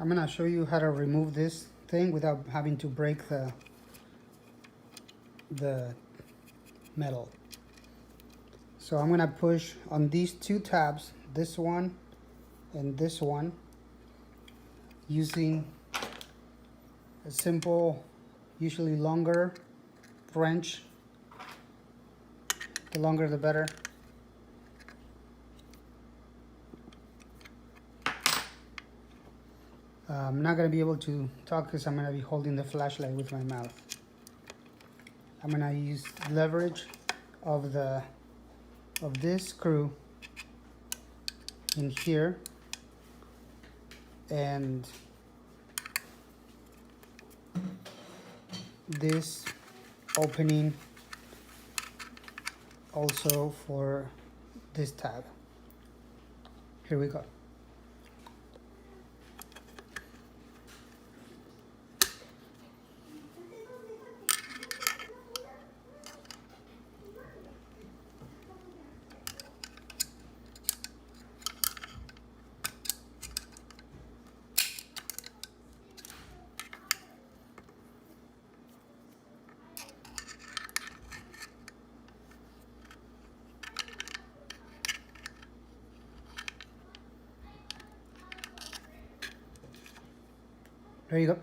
I'm gonna show you how to remove this thing without having to break the metal. So I'm gonna push on these two tabs, this one and this one, using a simple, usually longer wrench. The longer the better. I'm not going to be able to talk because I'm going to be holding the flashlight with my mouth. I'm going to use leverage of this screw in here, and this opening also for this tab. Here we go. There you go.